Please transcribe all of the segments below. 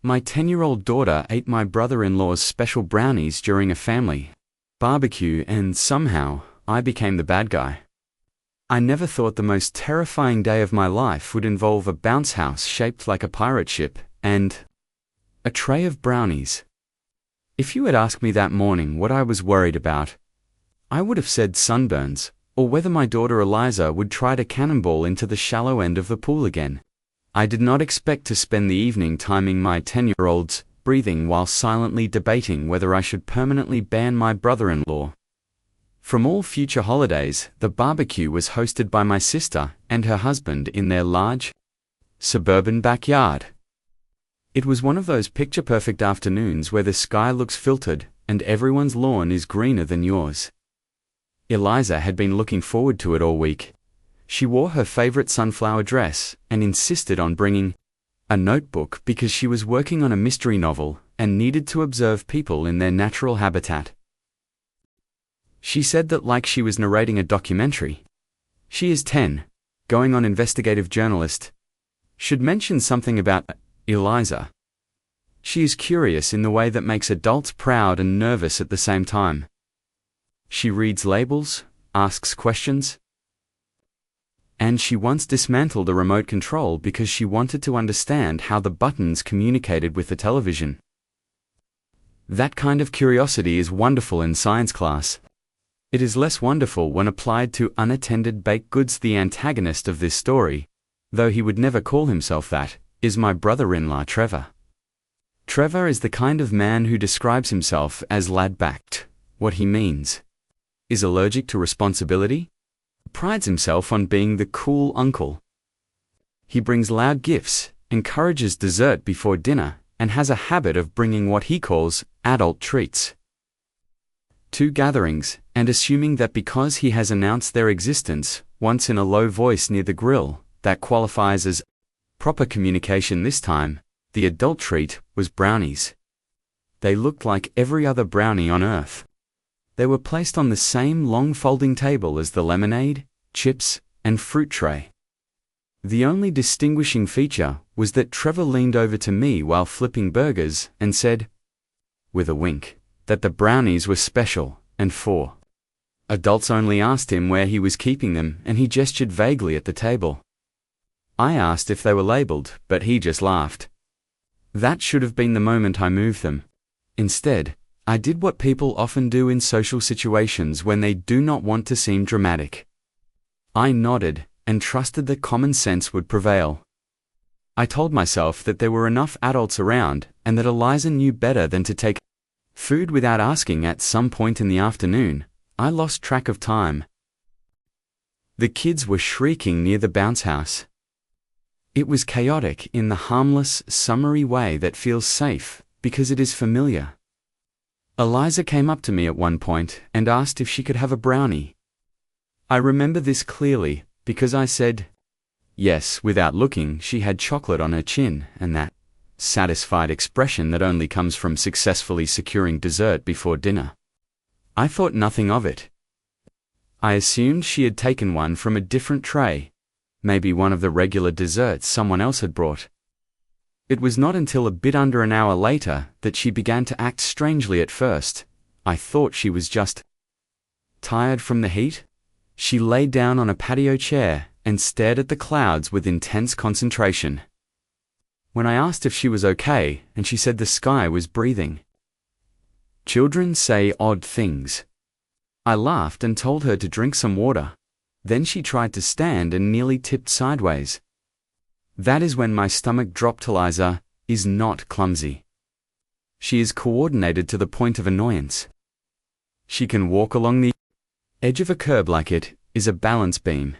My 10-year-old daughter ate my brother-in-law's special brownies during a family barbecue, and somehow, I became the bad guy. I never thought the most terrifying day of my life would involve a bounce house shaped like a pirate ship and a tray of brownies. If you had asked me that morning what I was worried about, I would have said sunburns, or whether my daughter Eliza would try to cannonball into the shallow end of the pool again. I did not expect to spend the evening timing my 10-year-old's breathing while silently debating whether I should permanently ban my brother-in-law from all future holidays. The barbecue was hosted by my sister and her husband in their large, suburban backyard. It was one of those picture-perfect afternoons where the sky looks filtered and everyone's lawn is greener than yours. Eliza had been looking forward to it all week. She wore her favorite sunflower dress and insisted on bringing a notebook because she was working on a mystery novel and needed to observe people in their natural habitat. She said that like she was narrating a documentary. She is 10, going on investigative journalist. Should mention something about Eliza. She is curious in the way that makes adults proud and nervous at the same time. She reads labels, asks questions, and she once dismantled a remote control because she wanted to understand how the buttons communicated with the television. That kind of curiosity is wonderful in science class. It is less wonderful when applied to unattended baked goods. The antagonist of this story, though he would never call himself that, is my brother-in-law Trevor. Trevor is the kind of man who describes himself as laid-back. What he means is allergic to responsibility, prides himself on being the cool uncle. He brings loud gifts, encourages dessert before dinner, and has a habit of bringing what he calls adult treats to gatherings, and assuming that because he has announced their existence once in a low voice near the grill, that qualifies as proper communication. This time, the adult treat was brownies. They looked like every other brownie on earth. They were placed on the same long folding table as the lemonade, chips, and fruit tray. The only distinguishing feature was that Trevor leaned over to me while flipping burgers and said, with a wink, that the brownies were special and for adults only. Asked him where he was keeping them, and he gestured vaguely at the table. I asked if they were labeled, but he just laughed. That should have been the moment I moved them. Instead, I did what people often do in social situations when they do not want to seem dramatic. I nodded and trusted that common sense would prevail. I told myself that there were enough adults around and that Eliza knew better than to take food without asking. At some point in the afternoon, I lost track of time. The kids were shrieking near the bounce house. It was chaotic in the harmless, summery way that feels safe because it is familiar. Eliza came up to me at one point and asked if she could have a brownie. I remember this clearly because I said yes without looking. She had chocolate on her chin and that satisfied expression that only comes from successfully securing dessert before dinner. I thought nothing of it. I assumed she had taken one from a different tray, maybe one of the regular desserts someone else had brought. It was not until a bit under an hour later that she began to act strangely. At first, I thought she was just tired from the heat. She lay down on a patio chair and stared at the clouds with intense concentration. When I asked if she was okay, and she said the sky was breathing. Children say odd things. I laughed and told her to drink some water. Then she tried to stand and nearly tipped sideways. That is when my stomach dropped. Eliza is not clumsy. She is coordinated to the point of annoyance. She can walk along the edge of a curb like it is a balance beam.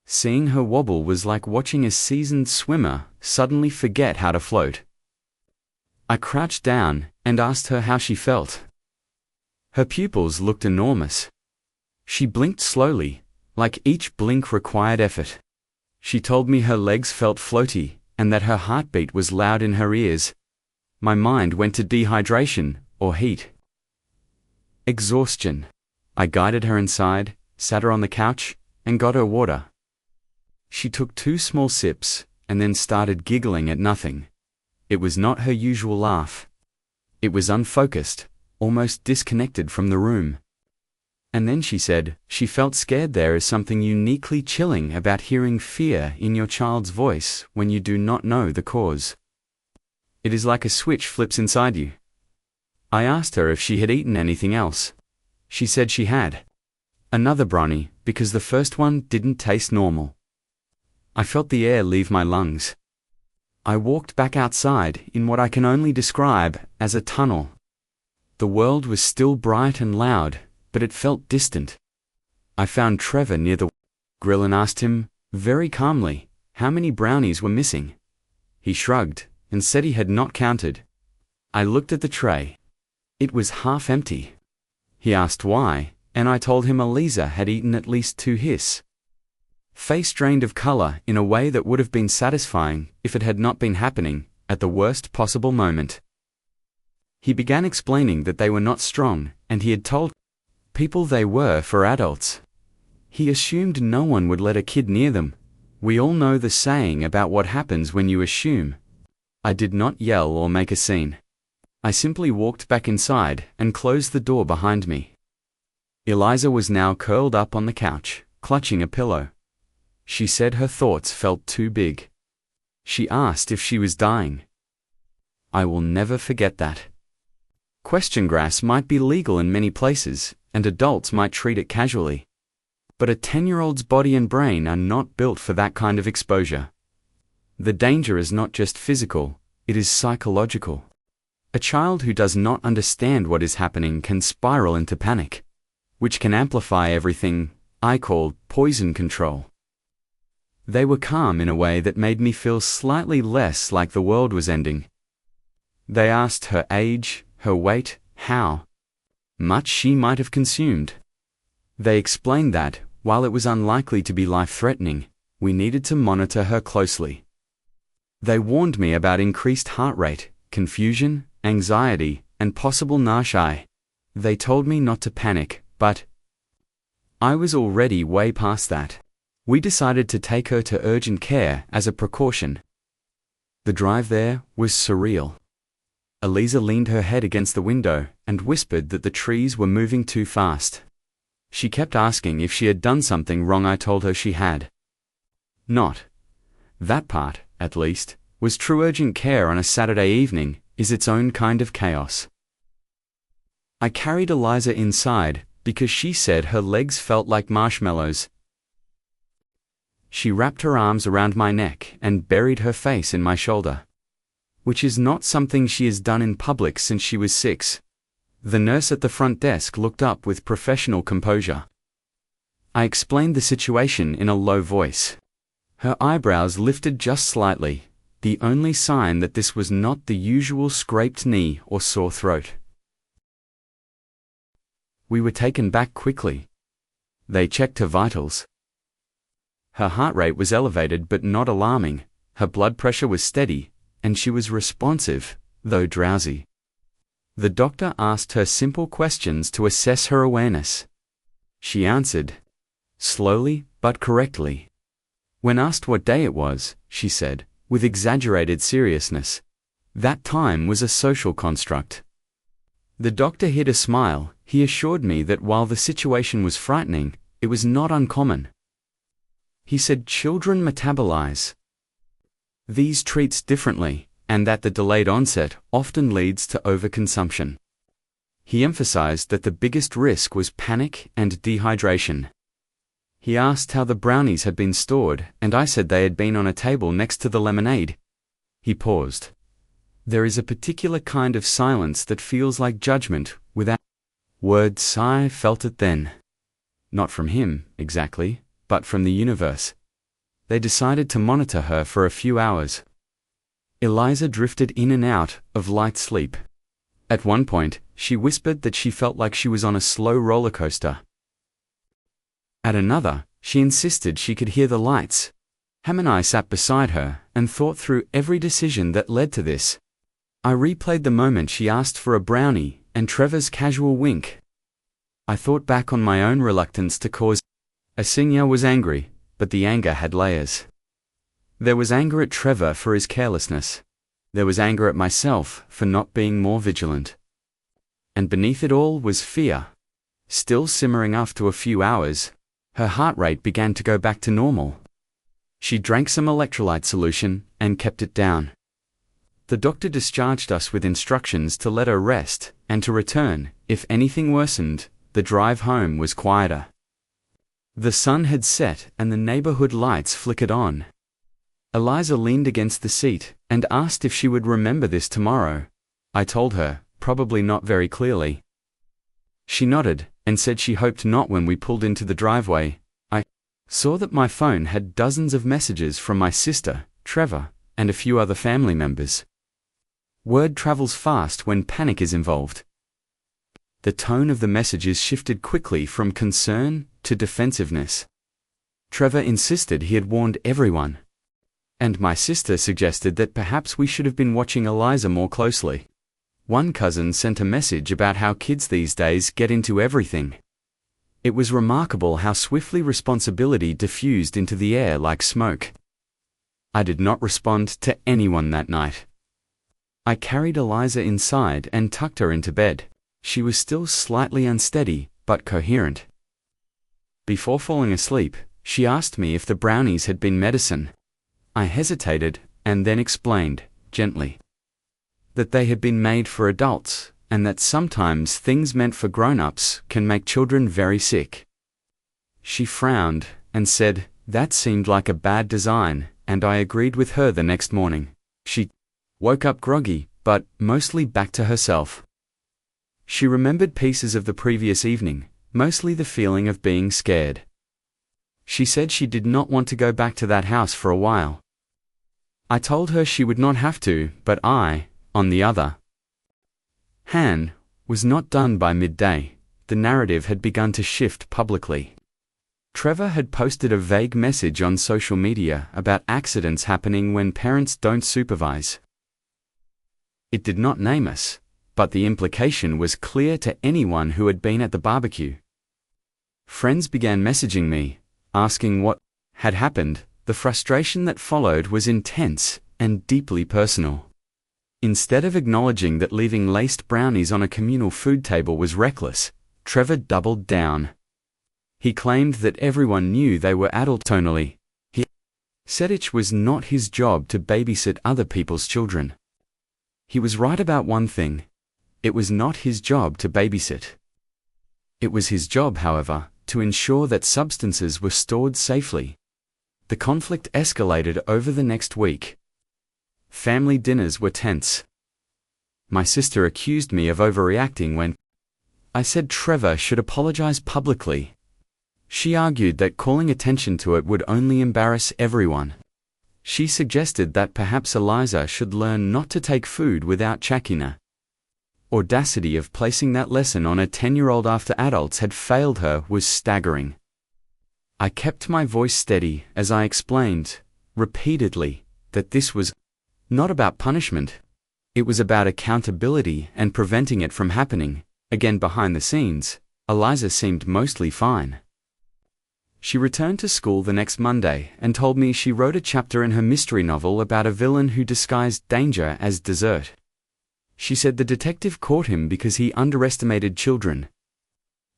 Seeing her wobble was like watching a seasoned swimmer suddenly forget how to float. I crouched down and asked her how she felt. Her pupils looked enormous. She blinked slowly, like each blink required effort. She told me her legs felt floaty and that her heartbeat was loud in her ears. My mind went to dehydration or heat. Exhaustion. I guided her inside, sat her on the couch, and got her water. She took 2 small sips and then started giggling at nothing. It was not her usual laugh. It was unfocused, almost disconnected from the room. And then she said, she felt scared. There is something uniquely chilling about hearing fear in your child's voice when you do not know the cause. It is like a switch flips inside you. I asked her if she had eaten anything else. She said she had. Another brownie, because the first one didn't taste normal. I felt the air leave my lungs. I walked back outside in what I can only describe as a tunnel. The world was still bright and loud, but it felt distant. I found Trevor near the grill and asked him, very calmly, how many brownies were missing. He shrugged and said he had not counted. I looked at the tray. It was half empty. He asked why, and I told him Eliza had eaten at least 2 his face drained of color in a way that would have been satisfying if it had not been happening at the worst possible moment. He began explaining that they were not strong, and he had told people they were for adults. He assumed no one would let a kid near them. We all know the saying about what happens when you assume. I did not yell or make a scene. I simply walked back inside and closed the door behind me. Eliza was now curled up on the couch, clutching a pillow. She said her thoughts felt too big. She asked if she was dying. I will never forget that. Question grass might be legal in many places, and adults might treat it casually. But a 10-year-old's body and brain are not built for that kind of exposure. The danger is not just physical, it is psychological. A child who does not understand what is happening can spiral into panic, which can amplify everything I call poison control. They were calm in a way that made me feel slightly less like the world was ending. They asked her age, her weight, how much she might have consumed. They explained that, while it was unlikely to be life-threatening, we needed to monitor her closely. They warned me about increased heart rate, confusion, anxiety, and possible nausea. They told me not to panic, but I was already way past that. We decided to take her to urgent care as a precaution. The drive there was surreal. Eliza leaned her head against the window and whispered that the trees were moving too fast. She kept asking if she had done something wrong. I told her she had not. That part, at least, was true. Urgent care on a Saturday evening is its own kind of chaos. I carried Eliza inside because she said her legs felt like marshmallows. She wrapped her arms around my neck and buried her face in my shoulder, which is not something she has done in public since she was 6. The nurse at the front desk looked up with professional composure. I explained the situation in a low voice. Her eyebrows lifted just slightly, the only sign that this was not the usual scraped knee or sore throat. We were taken back quickly. They checked her vitals. Her heart rate was elevated but not alarming, her blood pressure was steady, and she was responsive, though drowsy. The doctor asked her simple questions to assess her awareness. She answered, slowly but correctly. When asked what day it was, she said, with exaggerated seriousness, that time was a social construct. The doctor hid a smile. He assured me that while the situation was frightening, it was not uncommon. He said children metabolize these treats differently, and that the delayed onset often leads to overconsumption. He emphasized that the biggest risk was panic and dehydration. He asked how the brownies had been stored, and I said they had been on a table next to the lemonade. He paused. There is a particular kind of silence that feels like judgment without words. I felt it then. Not from him, exactly, but from the universe. They decided to monitor her for a few hours. Eliza drifted in and out of light sleep. At one point, she whispered that she felt like she was on a slow roller coaster. At another, she insisted she could hear the lights. Ham and I sat beside her and thought through every decision that led to this. I replayed the moment she asked for a brownie and Trevor's casual wink. I thought back on my own reluctance to cause. Asinya was angry, but the anger had layers. There was anger at Trevor for his carelessness. There was anger at myself for not being more vigilant. And beneath it all was fear. Still simmering after a few hours, her heart rate began to go back to normal. She drank some electrolyte solution and kept it down. The doctor discharged us with instructions to let her rest and to return if anything worsened. The drive home was quieter. The sun had set and the neighborhood lights flickered on. Eliza leaned against the seat and asked if she would remember this tomorrow. I told her, probably not very clearly. She nodded and said she hoped not. When we pulled into the driveway, I saw that my phone had dozens of messages from my sister, Trevor, and a few other family members. Word travels fast when panic is involved. The tone of the messages shifted quickly from concern to defensiveness. Trevor insisted he had warned everyone. And my sister suggested that perhaps we should have been watching Eliza more closely. One cousin sent a message about how kids these days get into everything. It was remarkable how swiftly responsibility diffused into the air like smoke. I did not respond to anyone that night. I carried Eliza inside and tucked her into bed. She was still slightly unsteady, but coherent. Before falling asleep, she asked me if the brownies had been medicine. I hesitated, and then explained, gently, that they had been made for adults, and that sometimes things meant for grown-ups can make children very sick. She frowned, and said, that seemed like a bad design, and I agreed with her the next morning. She woke up groggy, but mostly back to herself. She remembered pieces of the previous evening, mostly the feeling of being scared. She said she did not want to go back to that house for a while. I told her she would not have to, but I, on the other hand, was not done by midday. The narrative had begun to shift publicly. Trevor had posted a vague message on social media about accidents happening when parents don't supervise. It did not name us, but the implication was clear to anyone who had been at the barbecue. Friends began messaging me, asking what had happened. The frustration that followed was intense and deeply personal. Instead of acknowledging that leaving laced brownies on a communal food table was reckless, Trevor doubled down. He claimed that everyone knew they were adult. Tonally, he said it was not his job to babysit other people's children. He was right about one thing. It was not his job to babysit. It was his job, however, to ensure that substances were stored safely. The conflict escalated over the next week. Family dinners were tense. My sister accused me of overreacting when I said Trevor should apologize publicly. She argued that calling attention to it would only embarrass everyone. She suggested that perhaps Eliza should learn not to take food without checking her. Audacity of placing that lesson on a 10-year-old after adults had failed her was staggering. I kept my voice steady as I explained, repeatedly, that this was not about punishment. It was about accountability and preventing it from happening. Again, behind the scenes, Eliza seemed mostly fine. She returned to school the next Monday and told me she wrote a chapter in her mystery novel about a villain who disguised danger as dessert. She said the detective caught him because he underestimated children.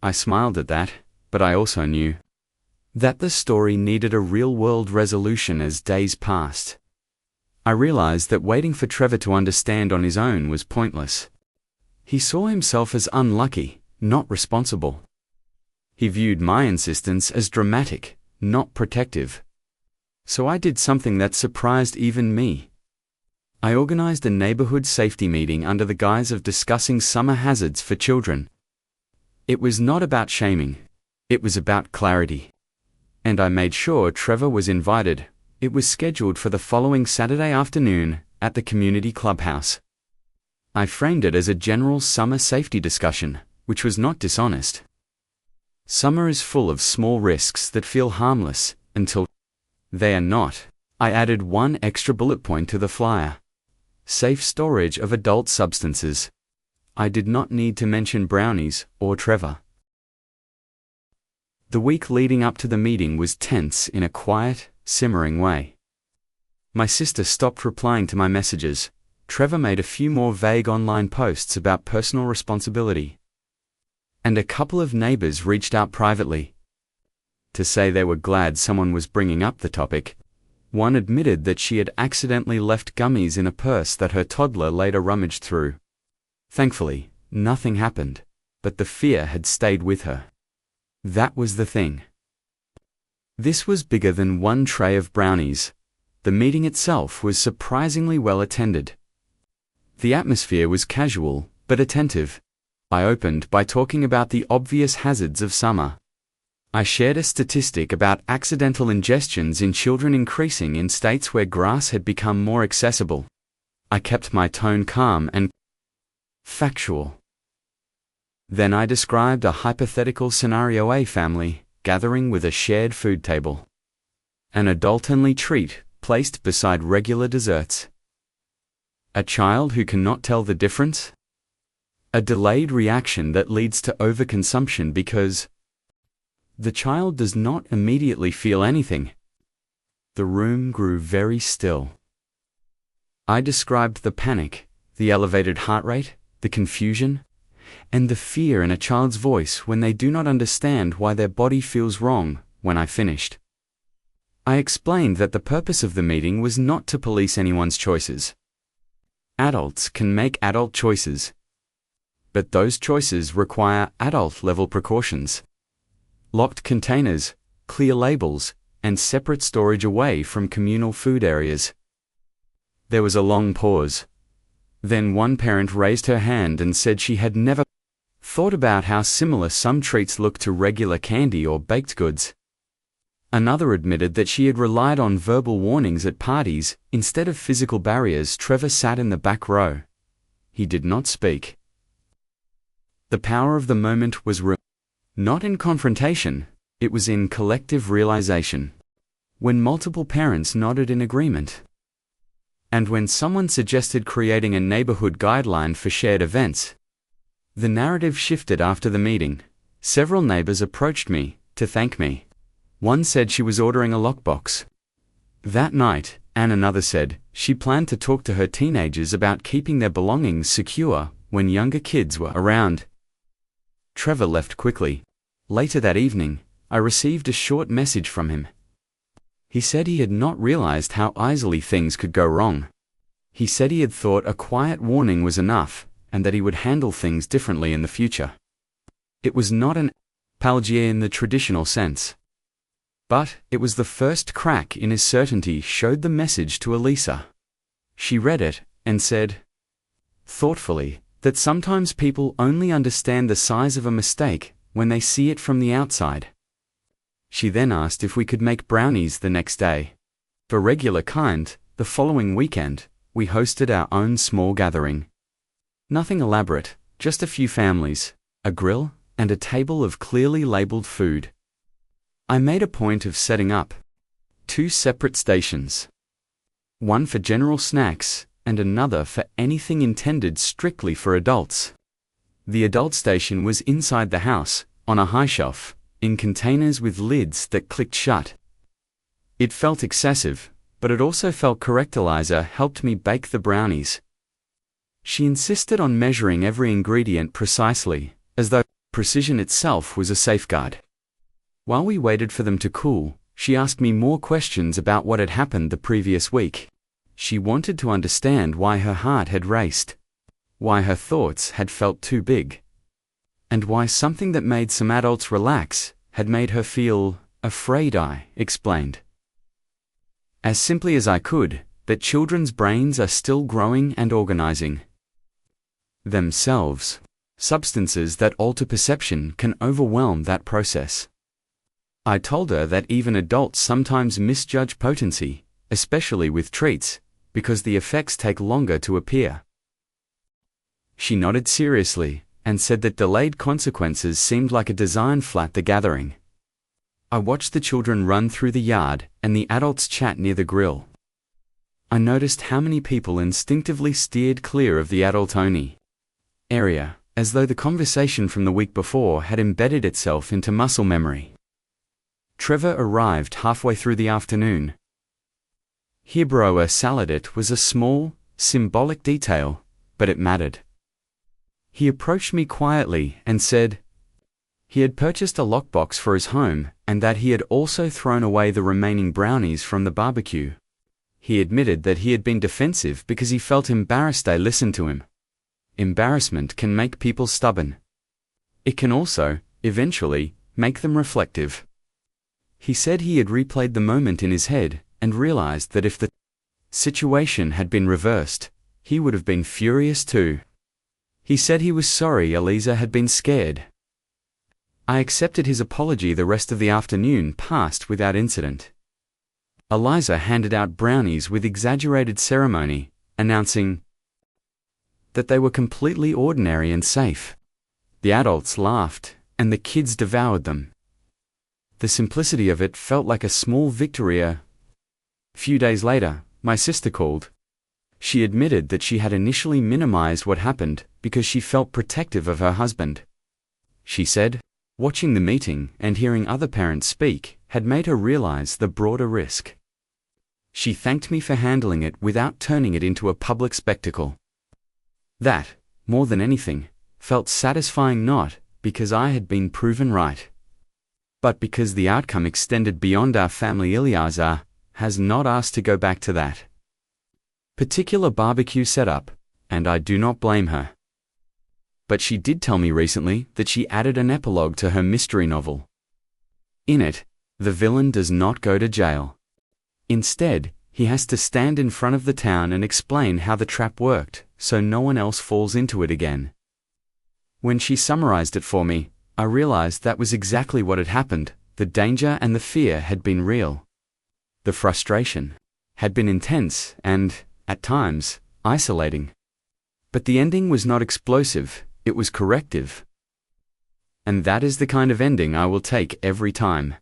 I smiled at that, but I also knew that the story needed a real-world resolution as days passed. I realized that waiting for Trevor to understand on his own was pointless. He saw himself as unlucky, not responsible. He viewed my insistence as dramatic, not protective. So I did something that surprised even me. I organized a neighborhood safety meeting under the guise of discussing summer hazards for children. It was not about shaming. It was about clarity. And I made sure Trevor was invited. It was scheduled for the following Saturday afternoon at the community clubhouse. I framed it as a general summer safety discussion, which was not dishonest. Summer is full of small risks that feel harmless until they are not. I added one extra bullet point to the flyer. Safe storage of adult substances. I did not need to mention Brownies or Trevor. The week leading up to the meeting was tense in a quiet, simmering way. My sister stopped replying to my messages, Trevor made a few more vague online posts about personal responsibility. And a couple of neighbors reached out privately to say they were glad someone was bringing up the topic. One admitted that she had accidentally left gummies in a purse that her toddler later rummaged through. Thankfully, nothing happened, but the fear had stayed with her. That was the thing. This was bigger than one tray of brownies. The meeting itself was surprisingly well attended. The atmosphere was casual, but attentive. I opened by talking about the obvious hazards of summer. I shared a statistic about accidental ingestions in children increasing in states where grass had become more accessible. I kept my tone calm and factual. Then I described a hypothetical scenario: a family gathering with a shared food table. An adult-only treat placed beside regular desserts. A child who cannot tell the difference? A delayed reaction that leads to overconsumption because the child does not immediately feel anything. The room grew very still. I described the panic, the elevated heart rate, the confusion, and the fear in a child's voice when they do not understand why their body feels wrong. When I finished, I explained that the purpose of the meeting was not to police anyone's choices. Adults can make adult choices, but those choices require adult-level precautions. Locked containers, clear labels, and separate storage away from communal food areas. There was a long pause. Then one parent raised her hand and said she had never thought about how similar some treats look to regular candy or baked goods. Another admitted that she had relied on verbal warnings at parties instead of physical barriers. Trevor sat in the back row. He did not speak. The power of the moment was not in confrontation, it was in collective realization. When multiple parents nodded in agreement. And when someone suggested creating a neighborhood guideline for shared events. The narrative shifted after the meeting. Several neighbors approached me to thank me. One said she was ordering a lockbox that night, and another said she planned to talk to her teenagers about keeping their belongings secure when younger kids were around. Trevor left quickly. Later that evening, I received a short message from him. He said he had not realized how easily things could go wrong. He said he had thought a quiet warning was enough, and that he would handle things differently in the future. It was not an apology in the traditional sense. But it was the first crack in his certainty. Showed the message to Elisa. She read it and said, thoughtfully, that sometimes people only understand the size of a mistake when they see it from the outside. She then asked if we could make brownies the next day. For regular kind, the following weekend, we hosted our own small gathering. Nothing elaborate, just a few families, a grill, and a table of clearly labeled food. I made a point of setting up 2 separate stations. One for general snacks, and another for anything intended strictly for adults. The adult station was inside the house, on a high shelf, in containers with lids that clicked shut. It felt excessive, but it also felt correct. Eliza helped me bake the brownies. She insisted on measuring every ingredient precisely, as though precision itself was a safeguard. While we waited for them to cool, she asked me more questions about what had happened the previous week. She wanted to understand why her heart had raced, why her thoughts had felt too big, and why something that made some adults relax had made her feel afraid. I explained, as simply as I could, that children's brains are still growing and organizing themselves. Substances that alter perception can overwhelm that process. I told her that even adults sometimes misjudge potency, especially with treats, because the effects take longer to appear. She nodded seriously and said that delayed consequences seemed like a design flaw at the gathering. I watched the children run through the yard and the adults chat near the grill. I noticed how many people instinctively steered clear of the adult-only area, as though the conversation from the week before had embedded itself into muscle memory. Trevor arrived halfway through the afternoon. Hibroa salad. It was a small, symbolic detail, but it mattered. He approached me quietly and said he had purchased a lockbox for his home and that he had also thrown away the remaining brownies from the barbecue. He admitted that he had been defensive because he felt embarrassed I listened to him. Embarrassment can make people stubborn. It can also, eventually, make them reflective. He said he had replayed the moment in his head and realized that if the situation had been reversed, he would have been furious too. He said he was sorry Eliza had been scared. I accepted his apology. The rest of the afternoon passed without incident. Eliza handed out brownies with exaggerated ceremony, announcing that they were completely ordinary and safe. The adults laughed, and the kids devoured them. The simplicity of it felt like a small victory. A few days later, my sister called. She admitted that she had initially minimized what happened because she felt protective of her husband. She said, watching the meeting and hearing other parents speak had made her realize the broader risk. She thanked me for handling it without turning it into a public spectacle. That, more than anything, felt satisfying, not because I had been proven right, but because the outcome extended beyond our family. Eliza has not asked to go back to that particular barbecue setup, and I do not blame her. But she did tell me recently that she added an epilogue to her mystery novel. In it, the villain does not go to jail. Instead, he has to stand in front of the town and explain how the trap worked, so no one else falls into it again. When she summarized it for me, I realized that was exactly what had happened. The danger and the fear had been real. The frustration had been intense and, at times, isolating. But the ending was not explosive, it was corrective. And that is the kind of ending I will take every time.